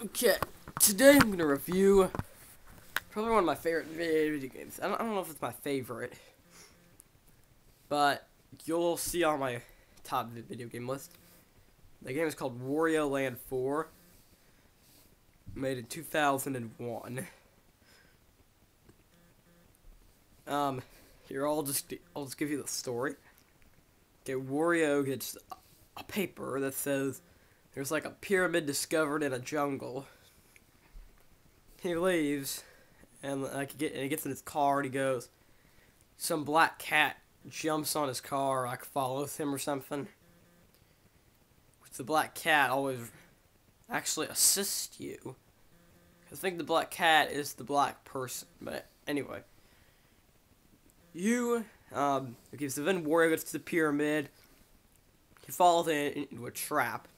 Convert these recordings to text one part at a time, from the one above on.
Okay, today I'm gonna review probably one of my favorite video games. I don't know if it's my favorite, but you'll see on my top video game list. The game is called Warioland 4, made in 2001. Here I'll just give you the story. Okay, Wario gets a paper that says there's like a pyramid discovered in a jungle. He leaves, and he gets in his car, and he goes. Some black cat jumps on his car, like follows him or something. Which the black cat always actually assists you. I think the black cat is the black person, but anyway. Okay, so then Wario gets to the pyramid. He falls into a trap.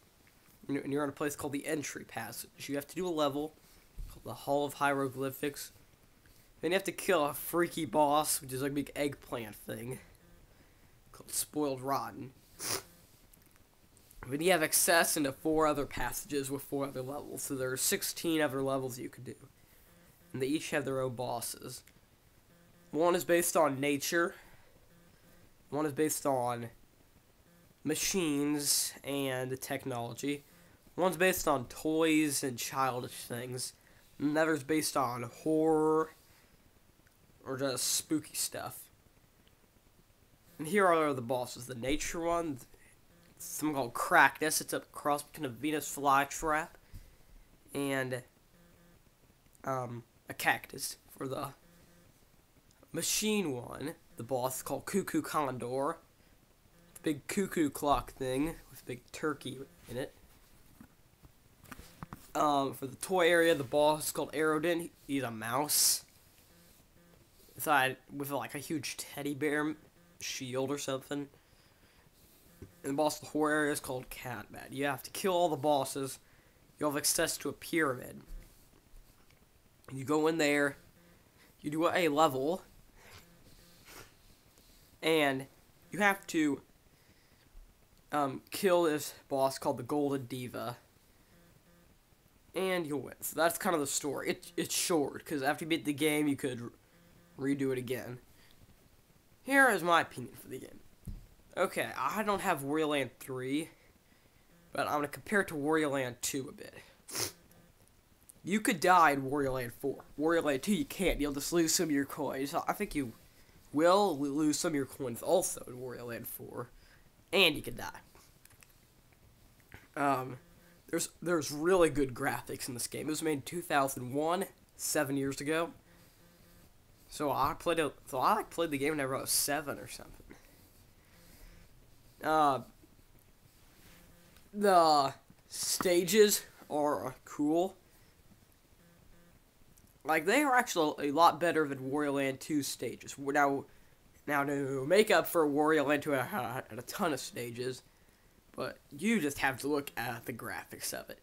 And you're in a place called the Entry Passage. You have to do a level called the Hall of Hieroglyphics. Then you have to kill a freaky boss, which is like a big eggplant thing called Spoiled Rotten. Then you have access into 4 other passages with 4 other levels. So there are 16 other levels you could do. And they each have their own bosses. One is based on nature. One is based on machines and technology. One's based on toys and childish things. Another's based on horror or just spooky stuff. And here are the bosses. The nature one, something called Crackness. It's a cross between a Venus flytrap and a cactus. For the machine one, the boss is called Cuckoo Condor. The big cuckoo clock thing with a big turkey in it. For the toy area, the boss is called Aerodin. He's a mouse. Inside with like a huge teddy bear shield or something. And the boss of the horror area is called Catbat. You have to kill all the bosses. You'll have access to a pyramid. You go in there. You do a level. And you have to kill this boss called the Golden Diva. And you'll win. So that's kind of the story. It's short, because after you beat the game, you could redo it again. Here is my opinion for the game. Okay, I don't have Warioland 3, but I'm going to compare it to Warioland 2 a bit. You could die in Warioland 4. Warioland 2, you can't. You'll just lose some of your coins. I think you will lose some of your coins also in Warioland 4. And you could die. There's really good graphics in this game. It was made in 2001, 7 years ago. So I played the game whenever I was 7 or something. The stages are cool. Like, they are actually a lot better than Warioland 2 stages. Now to make up for Warioland 2 had a ton of stages. But you just have to look at the graphics of it.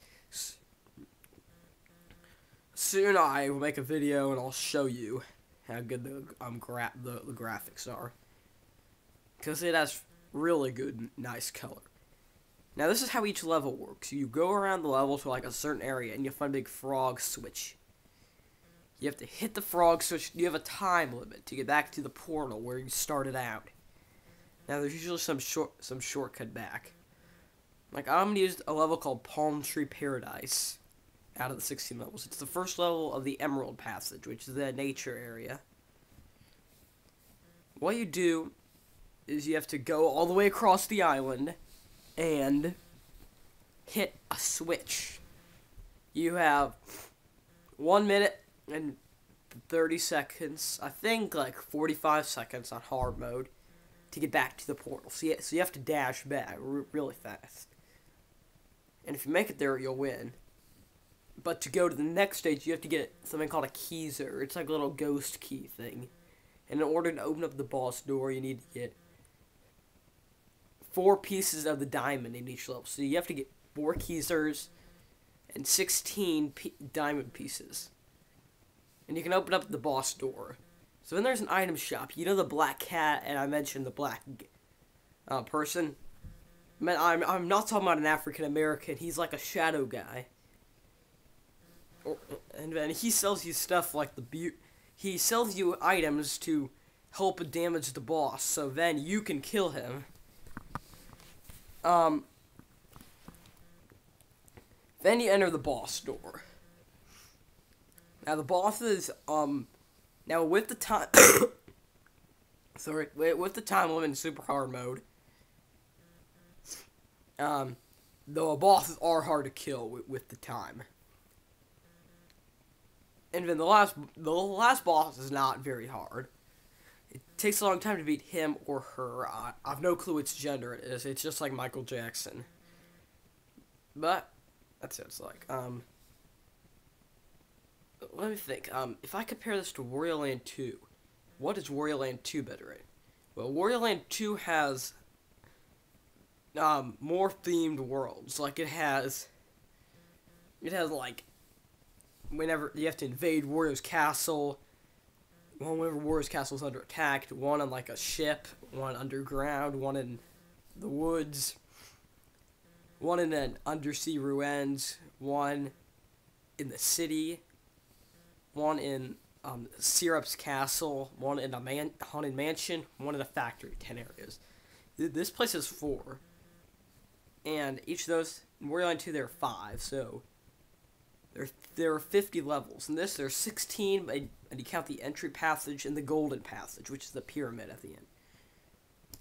Soon I will make a video and I'll show you how good the graphics are. Because it has really good, nice color. Now this is how each level works. You go around the level to like a certain area and you find a big frog switch. You have to hit the frog switch. You have a time limit to get back to the portal where you started out. Now there's usually some shortcut back. Like, I'm going to use a level called Palm Tree Paradise out of the 16 levels. It's the first level of the Emerald Passage, which is the nature area. What you do is you have to go all the way across the island and hit a switch. You have 1 minute and 30 seconds, I think like 45 seconds on hard mode, to get back to the portal. So you have to dash back really fast. And if you make it there, you'll win. But to go to the next stage, you have to get something called a keyser. It's like a little ghost key thing. And in order to open up the boss door, you need to get 4 pieces of the diamond in each level. So you have to get 4 keysers and 16 diamond pieces. And you can open up the boss door. So then there's an item shop. You know the black cat, and I mentioned the black person? Man, I'm not talking about an African American. He's like a shadow guy. And then he sells you stuff like he sells you items to help damage the boss, so then you can kill him. Then you enter the boss door. Now the bosses, now with the time, with the time limit in super hard mode, the bosses are hard to kill with the time. And then the last boss is not very hard. It takes a long time to beat him or her. I have no clue which gender it is. It's just like Michael Jackson. But that's what it's like. Let me think. If I compare this to Warioland 2, what is Warioland 2 better at? Well, Warioland 2 has more themed worlds. Like it has like whenever you have to invade Wario's castle, whenever Wario's castle is under attack, one on like a ship, one underground, one in the woods, one in an undersea ruins, one in the city, one in Syrup's castle, one in a haunted mansion, one in a factory. 10 areas. This place has 4, and each of those in Warioland 2 there are 5. So there are 50 levels. In this, there's 16, and you count the entry passage and the golden passage, which is the pyramid at the end.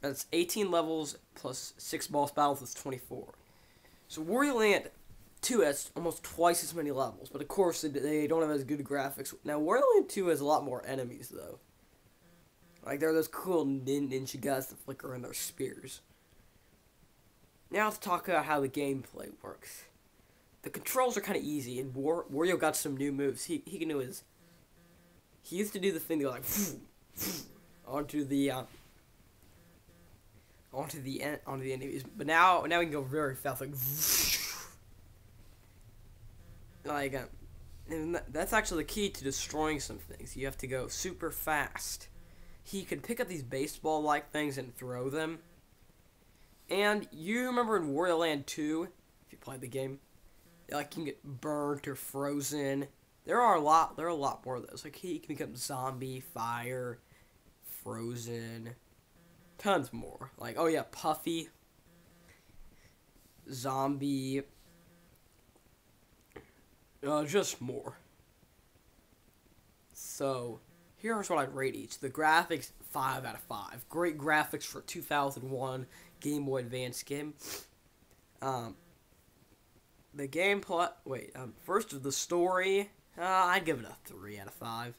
That's 18 levels plus 6 boss battles. That's 24. So Warioland 2 has almost twice as many levels, but of course they don't have as good graphics. Now Warioland 2 has a lot more enemies though. Like there are those cool ninja guys that flicker around their spears. Now let's talk about how the gameplay works. The controls are kind of easy, and Wario got some new moves. He can do his. He used to do the thing that go like onto the enemies, but now he can go very fast, and that's actually the key to destroying some things. You have to go super fast. He can pick up these baseball-like things and throw them. And you remember in Warioland 2, if you played the game, like you can get burnt or frozen. There are a lot more of those. Like he can become zombie, fire, frozen, tons more. Like oh yeah, Puffy, zombie, just more. So here's what I'd rate each. The graphics, 5 out of 5. Great graphics for 2001 Game Boy Advance game. The gameplay, first of the story, I'd give it a 3 out of 5.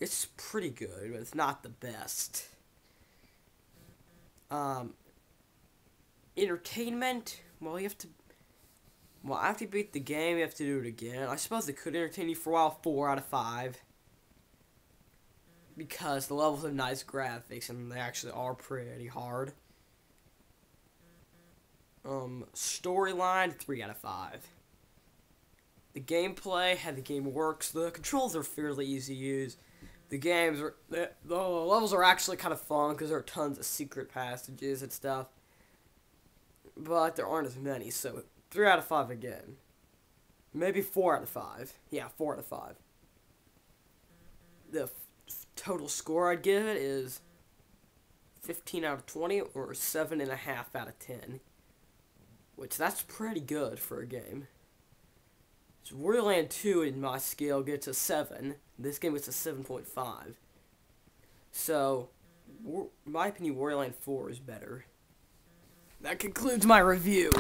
It's pretty good, but it's not the best. Entertainment, after you beat the game, you have to do it again. I suppose it could entertain you for a while, 4 out of 5. Because the levels have nice graphics, and they actually are pretty hard. Storyline, 3 out of 5. The gameplay, how the game works, the controls are fairly easy to use. The levels are actually kind of fun because there are tons of secret passages and stuff. But there aren't as many, so 3 out of 5 again. Maybe 4 out of 5. Yeah, 4 out of 5. The total score I'd give it is 15 out of 20 or 7.5 out of 10. Which, that's pretty good for a game. So Warioland 2 in my scale gets a 7. This game gets a 7.5. So, in my opinion, Warioland 4 is better. That concludes my review.